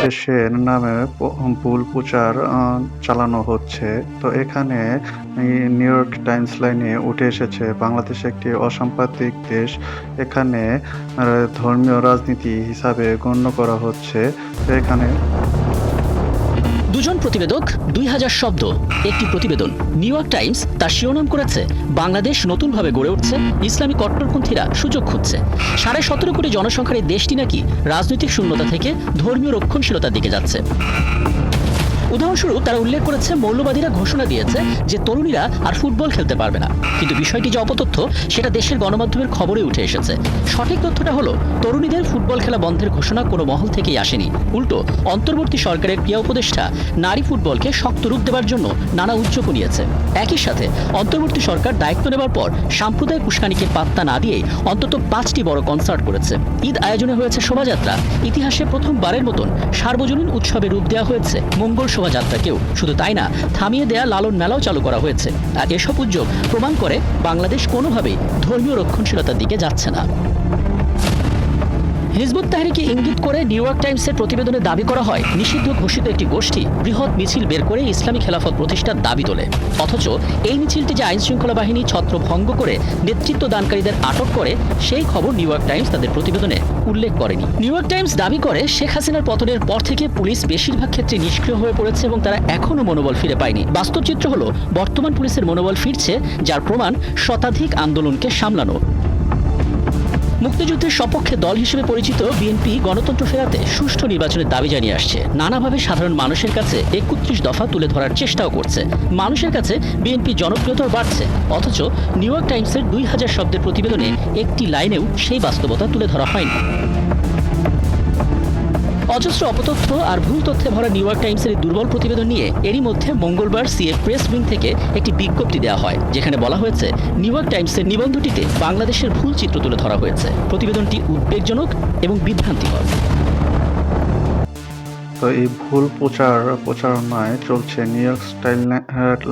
দেশের নামে ভুল প্রচার চালানো হচ্ছে। তো এখানে নিউ ইয়র্ক টাইমস লাইনে উঠে এসেছে বাংলাদেশ একটি অসাম্প্রদায়িক দেশ। এখানে ধর্মীয় রাজনীতি হিসাবে গণ্য করা হচ্ছে। তো এখানে দুজন প্রতিবেদক ২০০০ শব্দ একটি প্রতিবেদন। নিউ ইয়র্ক টাইমস তার শিরোনাম করেছে, বাংলাদেশ নতুনভাবে গড়ে উঠছে, ইসলামী কট্টরপন্থীরা সুযোগ খুঁজছে। ১৭.৫ কোটি জনসংখ্যার এই দেশটি নাকি রাজনৈতিক শূন্যতা থেকে ধর্মীয় রক্ষণশীলতার দিকে যাচ্ছে। উদাহরণস্বরূপ তারা উল্লেখ করেছে, মৌলবাদীরা ঘোষণা দিয়েছে যে তরুণীরা আর ফুটবল খেলতে পারবে না। কিন্তু বিষয়টি যে অপতথ্য সেটা দেশের গণমাধ্যমের খবরে উঠে এসেছে। সঠিক তথ্যটা হলো, তরুণীদের ফুটবল খেলা বন্ধের ঘোষণা কোনো মহল থেকেই আসেনি। উল্টো অন্তর্বর্তী সরকারের ক্রিয়া উপদেষ্টা নারী ফুটবলকে শক্ত রূপ দেওয়ার জন্য নানা উদ্যোগ নিয়েছে। একই সাথে অন্তর্বর্তী সরকার দায়িত্ব নেবার পর সাম্প্রদায়িক উস্কানিকে পাত্তা না দিয়েই অন্তত ৫টি বড় কনসার্ট করেছে। ঈদ আয়োজনে হয়েছে শোভাযাত্রা। ইতিহাসে প্রথমবারের মতন সার্বজনীন উৎসবে রূপ দেওয়া হয়েছে মঙ্গল শোভাযাত্রাকেও। শুধু তাই না, থামিয়ে দেয়া লালন মেলাও চালু করা হয়েছে। আর এসব উদ্যোগ প্রমাণ করে বাংলাদেশ কোনোভাবেই ধর্মীয় রক্ষণশীলতার দিকে যাচ্ছে না। হিজবুত তাহরিরকে ইঙ্গিত করে নিউ ইয়র্ক টাইমসের প্রতিবেদনে দাবি করা হয়, নিষিদ্ধ ঘোষিত একটি গোষ্ঠী বৃহৎ মিছিল বের করে ইসলামী খেলাফত প্রতিষ্ঠার দাবি তোলে। অথচ এই মিছিলটি যে আইনশৃঙ্খলা বাহিনী ছত্রভঙ্গ করে নেতৃত্ব দানকারীদের আটক করে, সেই খবর নিউ ইয়র্ক টাইমস তাদের প্রতিবেদনে উল্লেখ করেনি। নিউ ইয়র্ক টাইমস দাবি করে, শেখ হাসিনার পতনের পর থেকে পুলিশ বেশিরভাগ ক্ষেত্রে নিষ্ক্রিয় হয়ে পড়েছে এবং তারা এখনও মনোবল ফিরে পায়নি। বাস্তব চিত্র হলো, বর্তমান পুলিশের মনোবল ফিরছে, যার প্রমাণ শতাধিক আন্দোলনকে সামলানো। মুক্তিযুদ্ধের সপক্ষে দল হিসেবে পরিচিত বিএনপি গণতন্ত্র ফেরাতে সুষ্ঠু নির্বাচনের দাবি জানিয়ে আসছে। নানাভাবে সাধারণ মানুষের কাছে ৩১ দফা তুলে ধরার চেষ্টাও করছে। মানুষের কাছে বিএনপি জনপ্রিয়তাও বাড়ছে। অথচ নিউ ইয়র্ক টাইমসের ২০০০ শব্দের প্রতিবেদনে একটি লাইনেও সেই বাস্তবতা তুলে ধরা হয়নি। অজস্র অপতথ্য আর ভুল তথ্যে ভরা নিউ ইয়র্ক টাইমসের এই দুর্বল প্রতিবেদন নিয়ে এরই মধ্যে মঙ্গলবার সিএফ প্রেস উইং থেকে একটি বিজ্ঞপ্তি দেওয়া হয়, যেখানে বলা হয়েছে, নিউ ইয়র্ক টাইমসের নিবন্ধটিতে বাংলাদেশের ভুল চিত্র তুলে ধরা হয়েছে। প্রতিবেদনটি উদ্বেগজনক এবং বিভ্রান্তিকর। তো এই ভুল প্রচারণায় চলছে নিউ ইয়র্ক স্টাইল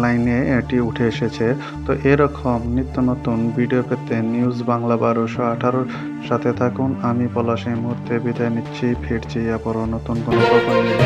লাইনে এটি উঠে এসেছে। তো এরকম নিত্য নতুন ভিডিও পেতে নিউজ বাংলা ১২১৮ সাথে থাকুন। আমি পলাশ এই মুহূর্তে বিদায় নিচ্ছি। ফিরছি আবারও নতুন কোনো খবর নিয়ে।